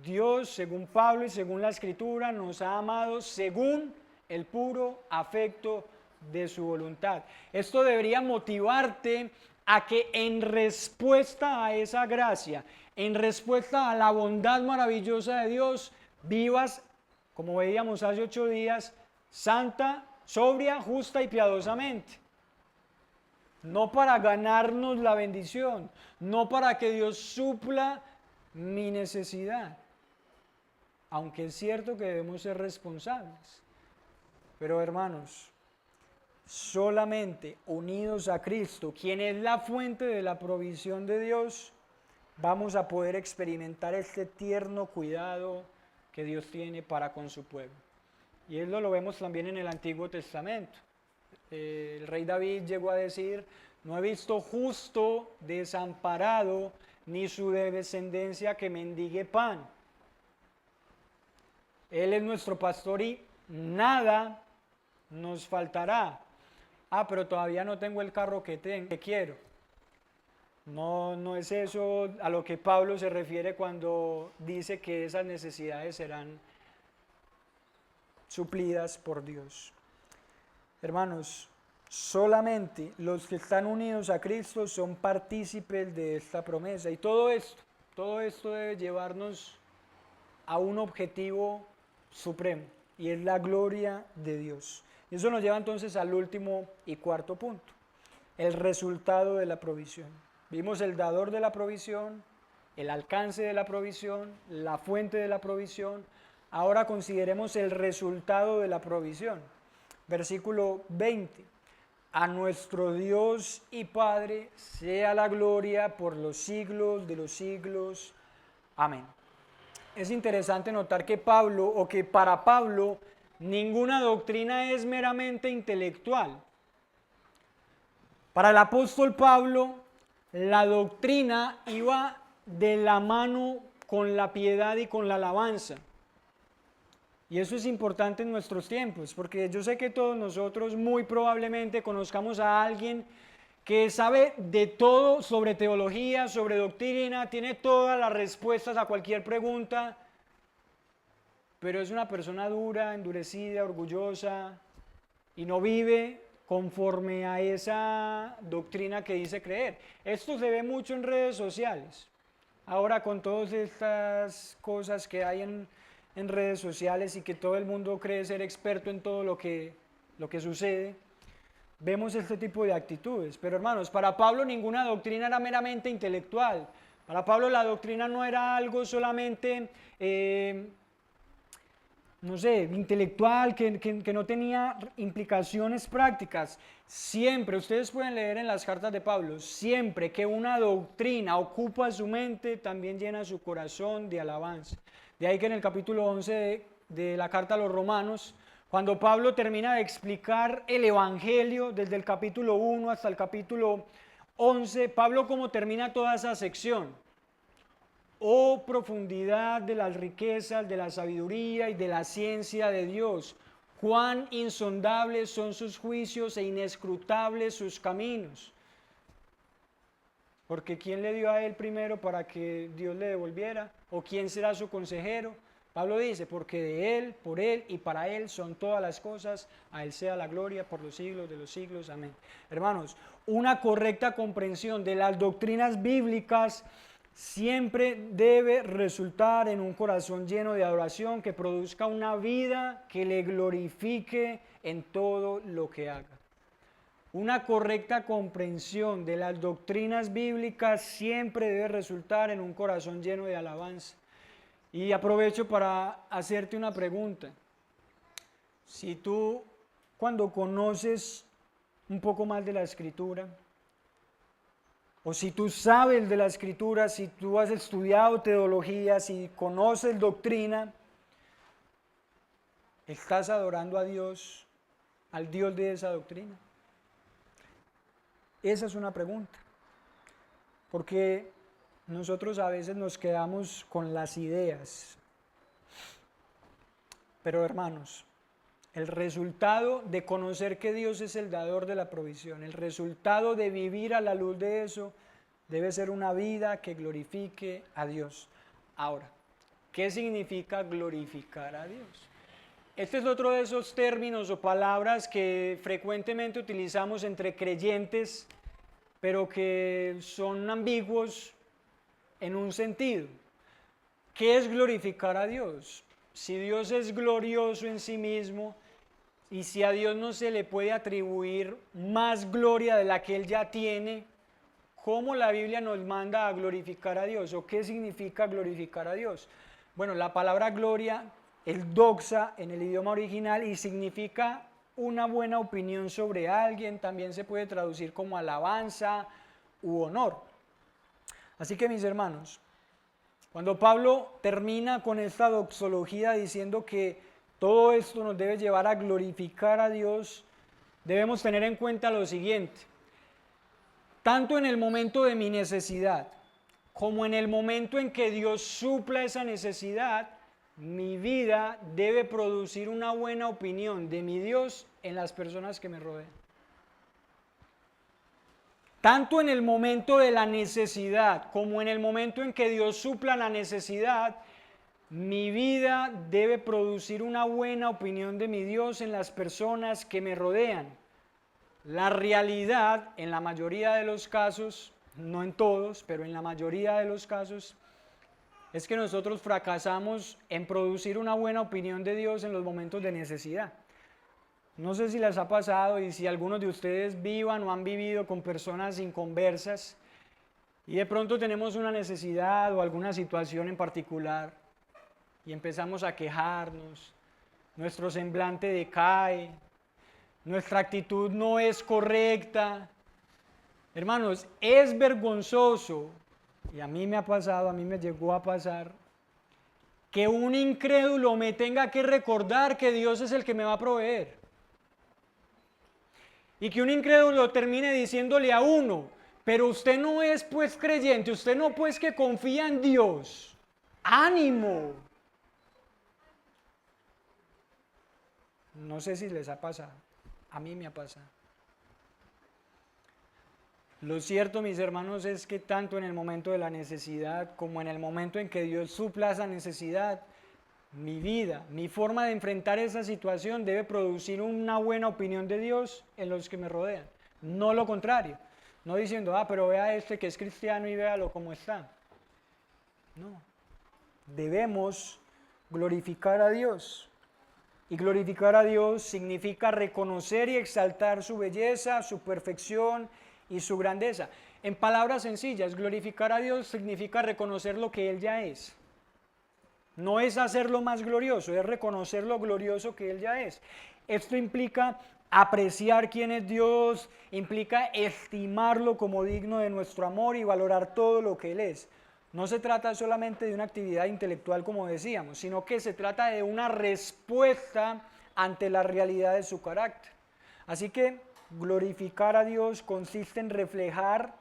[SPEAKER 1] Dios, según Pablo y según la Escritura, nos ha amado según el puro afecto de su voluntad. Esto debería motivarte a que en respuesta a esa gracia, en respuesta a la bondad maravillosa de Dios, vivas, como veíamos hace 8 días, santa, sobria, justa y piadosamente. No para ganarnos la bendición, no para que Dios supla mi necesidad. Aunque es cierto que debemos ser responsables. Pero hermanos, solamente unidos a Cristo, quien es la fuente de la provisión de Dios, vamos a poder experimentar este tierno cuidado que Dios tiene para con su pueblo. Y eso lo vemos también en el Antiguo Testamento. El rey David llegó a decir: no he visto justo desamparado, ni su descendencia que mendigue pan. Él es nuestro pastor y nada nos faltará. Ah, pero todavía no tengo el carro que quiero. No es eso a lo que Pablo se refiere cuando dice que esas necesidades serán suplidas por Dios. Hermanos, solamente los que están unidos a Cristo son partícipes de esta promesa. Y todo esto debe llevarnos a un objetivo supremo, y es la gloria de Dios. Y eso nos lleva entonces al último y cuarto punto, el resultado de la provisión. Vimos el dador de la provisión, el alcance de la provisión, la fuente de la provisión. Ahora consideremos el resultado de la provisión. Versículo 20. A nuestro Dios y Padre sea la gloria por los siglos de los siglos. Amén. Es interesante notar que para Pablo, ninguna doctrina es meramente intelectual. Para el apóstol Pablo, la doctrina iba de la mano con la piedad y con la alabanza. Y eso es importante en nuestros tiempos, porque yo sé que todos nosotros muy probablemente conozcamos a alguien que sabe de todo sobre teología, sobre doctrina, tiene todas las respuestas a cualquier pregunta, pero es una persona dura, endurecida, orgullosa y no vive conforme a esa doctrina que dice creer. Esto se ve mucho en redes sociales. Ahora con todas estas cosas que hay en redes sociales y que todo el mundo cree ser experto en todo lo que sucede, vemos este tipo de actitudes. Pero hermanos, para Pablo ninguna doctrina era meramente intelectual. Para Pablo la doctrina no era algo solamente, no sé, intelectual, que no tenía implicaciones prácticas. Siempre, ustedes pueden leer en las cartas de Pablo, siempre que una doctrina ocupa su mente, también llena su corazón de alabanza. De ahí que en el capítulo 11 de la carta a los Romanos, cuando Pablo termina de explicar el Evangelio desde el capítulo 1 hasta el capítulo 11, Pablo cómo termina toda esa sección. Oh profundidad de las riquezas, de la sabiduría y de la ciencia de Dios, cuán insondables son sus juicios e inescrutables sus caminos. Porque ¿quién le dio a él primero para que Dios le devolviera? ¿O quién será su consejero? Pablo dice, porque de él, por él y para él son todas las cosas, a él sea la gloria por los siglos de los siglos. Amén. Hermanos, una correcta comprensión de las doctrinas bíblicas siempre debe resultar en un corazón lleno de adoración que produzca una vida que le glorifique en todo lo que haga. Una correcta comprensión de las doctrinas bíblicas siempre debe resultar en un corazón lleno de alabanza. Y aprovecho para hacerte una pregunta. Si tú, cuando conoces un poco más de la Escritura, o si tú sabes de la Escritura, si tú has estudiado teología, si conoces doctrina, ¿estás adorando a Dios, al Dios de esa doctrina? Esa es una pregunta, porque nosotros a veces nos quedamos con las ideas, pero hermanos, el resultado de conocer que Dios es el dador de la provisión, el resultado de vivir a la luz de eso, debe ser una vida que glorifique a Dios. Ahora, ¿qué significa glorificar a Dios? Este es otro de esos términos o palabras que frecuentemente utilizamos entre creyentes, pero que son ambiguos en un sentido. ¿Qué es glorificar a Dios? Si Dios es glorioso en sí mismo y si a Dios no se le puede atribuir más gloria de la que Él ya tiene, ¿cómo la Biblia nos manda a glorificar a Dios? ¿O qué significa glorificar a Dios? Bueno, la palabra gloria es doxa en el idioma original y significa una buena opinión sobre alguien, también se puede traducir como alabanza u honor. Así que mis hermanos, cuando Pablo termina con esta doxología diciendo que todo esto nos debe llevar a glorificar a Dios, debemos tener en cuenta lo siguiente. Tanto en el momento de mi necesidad, como en el momento en que Dios supla esa necesidad, mi vida debe producir una buena opinión de mi Dios en las personas que me rodean. Tanto en el momento de la necesidad como en el momento en que Dios supla la necesidad, mi vida debe producir una buena opinión de mi Dios en las personas que me rodean. La realidad, en la mayoría de los casos, no en todos, pero en la mayoría de los casos, es que nosotros fracasamos en producir una buena opinión de Dios en los momentos de necesidad. No sé si les ha pasado y si algunos de ustedes vivan o han vivido con personas inconversas y de pronto tenemos una necesidad o alguna situación en particular y empezamos a quejarnos, nuestro semblante decae, nuestra actitud no es correcta. Hermanos, es vergonzoso, y a mí me ha pasado, a mí me llegó a pasar, que un incrédulo me tenga que recordar que Dios es el que me va a proveer. Y que un incrédulo termine diciéndole a uno, pero usted no es pues creyente, usted no pues que confía en Dios. ¡Ánimo! No sé si les ha pasado, a mí me ha pasado. Lo cierto, mis hermanos, es que tanto en el momento de la necesidad como en el momento en que Dios supla esa necesidad, mi vida, mi forma de enfrentar esa situación debe producir una buena opinión de Dios en los que me rodean. No lo contrario. No diciendo, pero vea este que es cristiano y véalo cómo está. No. Debemos glorificar a Dios. Y glorificar a Dios significa reconocer y exaltar su belleza, su perfección y su grandeza. En palabras sencillas, glorificar a Dios significa reconocer lo que Él ya es. No es hacerlo más glorioso, es reconocer lo glorioso que Él ya es. Esto implica apreciar quién es Dios, implica estimarlo como digno de nuestro amor y valorar todo lo que Él es. No se trata solamente de una actividad intelectual, como decíamos, sino que se trata de una respuesta ante la realidad de su carácter. Así que glorificar a Dios consiste en reflejar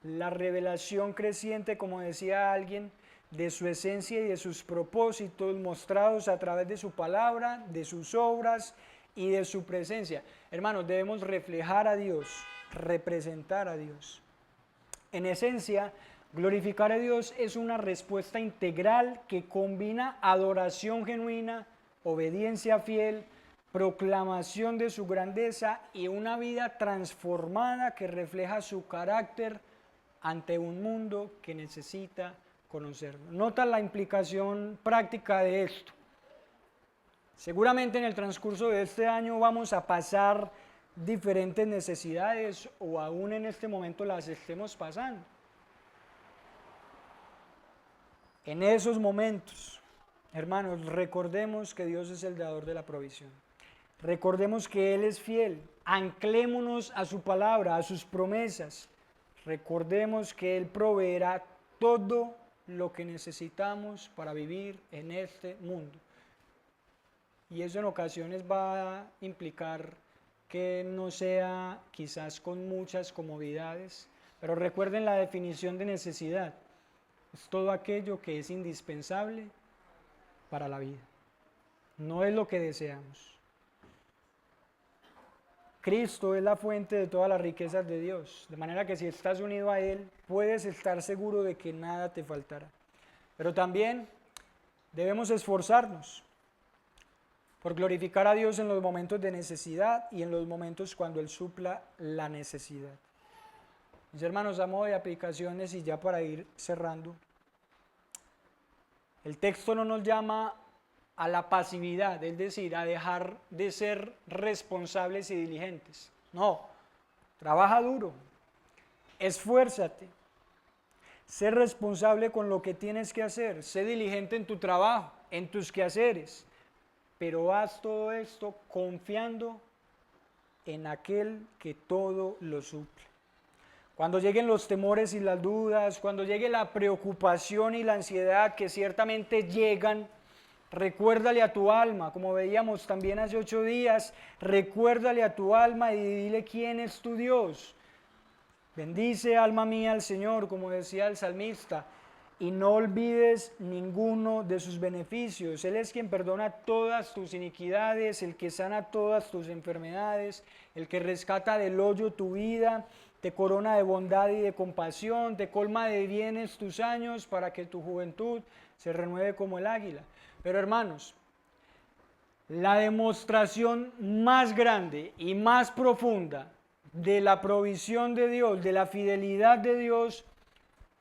[SPEAKER 1] la revelación creciente, como decía alguien, de su esencia y de sus propósitos mostrados a través de su palabra, de sus obras y de su presencia. Hermanos, debemos reflejar a Dios, representar a Dios. En esencia, glorificar a Dios es una respuesta integral que combina adoración genuina, obediencia fiel, proclamación de su grandeza y una vida transformada que refleja su carácter ante un mundo que necesita conocerlo. Nota la implicación práctica de esto. Seguramente en el transcurso de este año vamos a pasar diferentes necesidades o aún en este momento las estemos pasando. En esos momentos, hermanos, recordemos que Dios es el dador de la provisión. Recordemos que Él es fiel. Anclémonos a su palabra, a sus promesas. Recordemos que Él proveerá todo lo que necesitamos para vivir en este mundo. Y eso en ocasiones va a implicar que no sea quizás con muchas comodidades, pero recuerden la definición de necesidad. Es todo aquello que es indispensable para la vida. No es lo que deseamos. Cristo es la fuente de todas las riquezas de Dios, de manera que si estás unido a Él, puedes estar seguro de que nada te faltará. Pero también debemos esforzarnos por glorificar a Dios en los momentos de necesidad y en los momentos cuando Él supla la necesidad. Mis hermanos, a modo de aplicaciones y ya para ir cerrando, el texto no nos llama a la pasividad, es decir, a dejar de ser responsables y diligentes. No, trabaja duro, esfuérzate, sé responsable con lo que tienes que hacer, sé diligente en tu trabajo, en tus quehaceres, pero haz todo esto confiando en aquel que todo lo suple. Cuando lleguen los temores y las dudas, cuando llegue la preocupación y la ansiedad que ciertamente llegan, recuérdale a tu alma, como veíamos también hace 8 días, recuérdale a tu alma y dile quién es tu Dios. Bendice, alma mía, al Señor, como decía el salmista, y no olvides ninguno de sus beneficios. Él es quien perdona todas tus iniquidades, el que sana todas tus enfermedades, el que rescata del hoyo tu vida, te corona de bondad y de compasión, te colma de bienes tus años para que tu juventud se renueve como el águila. Pero hermanos, la demostración más grande y más profunda de la provisión de Dios, de la fidelidad de Dios,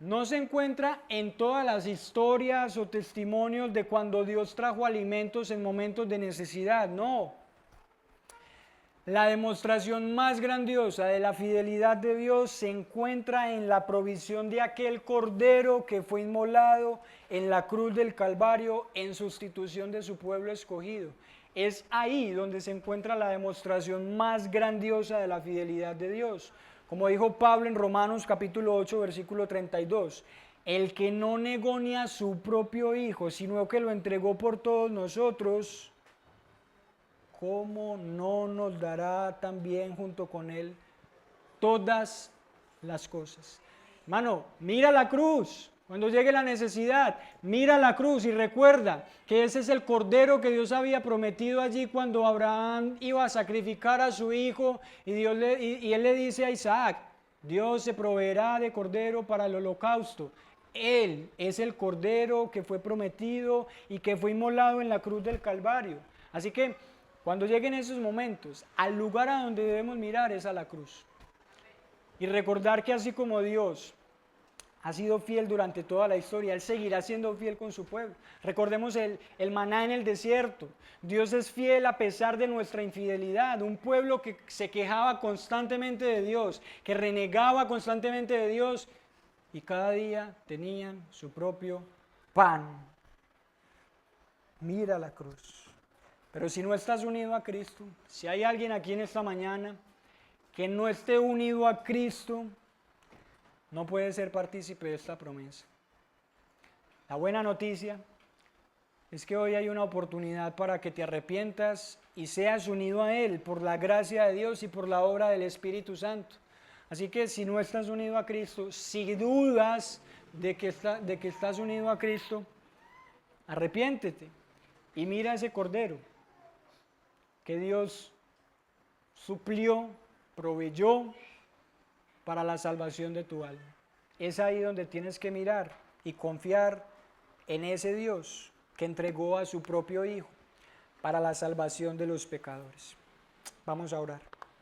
[SPEAKER 1] no se encuentra en todas las historias o testimonios de cuando Dios trajo alimentos en momentos de necesidad, no. La demostración más grandiosa de la fidelidad de Dios se encuentra en la provisión de aquel cordero que fue inmolado en la cruz del Calvario en sustitución de su pueblo escogido. Es ahí donde se encuentra la demostración más grandiosa de la fidelidad de Dios. Como dijo Pablo en Romanos capítulo 8, versículo 32, el que no negó ni a su propio Hijo, sino que lo entregó por todos nosotros, ¿cómo no nos dará también junto con Él todas las cosas? Hermano, mira la cruz, Cuando llegue la necesidad, mira la cruz y recuerda que ese es el cordero que Dios había prometido allí cuando Abraham iba a sacrificar a su hijo y él le dice a Isaac, Dios se proveerá de cordero para el holocausto. Él es el cordero que fue prometido y que fue inmolado en la cruz del Calvario. Así que cuando lleguen esos momentos, al lugar a donde debemos mirar es a la cruz. Y recordar que así como Dios ha sido fiel durante toda la historia, Él seguirá siendo fiel con su pueblo. Recordemos el maná en el desierto. Dios es fiel a pesar de nuestra infidelidad. Un pueblo que se quejaba constantemente de Dios, que renegaba constantemente de Dios y cada día tenían su propio pan. Mira la cruz. Pero si no estás unido a Cristo, si hay alguien aquí en esta mañana que no esté unido a Cristo, no puede ser partícipe de esta promesa. La buena noticia es que hoy hay una oportunidad para que te arrepientas y seas unido a Él por la gracia de Dios y por la obra del Espíritu Santo. Así que si no estás unido a Cristo, si dudas de que estás unido a Cristo, arrepiéntete y mira ese cordero que Dios suplió, proveyó para la salvación de tu alma. Es ahí donde tienes que mirar y confiar en ese Dios que entregó a su propio Hijo para la salvación de los pecadores. Vamos a orar.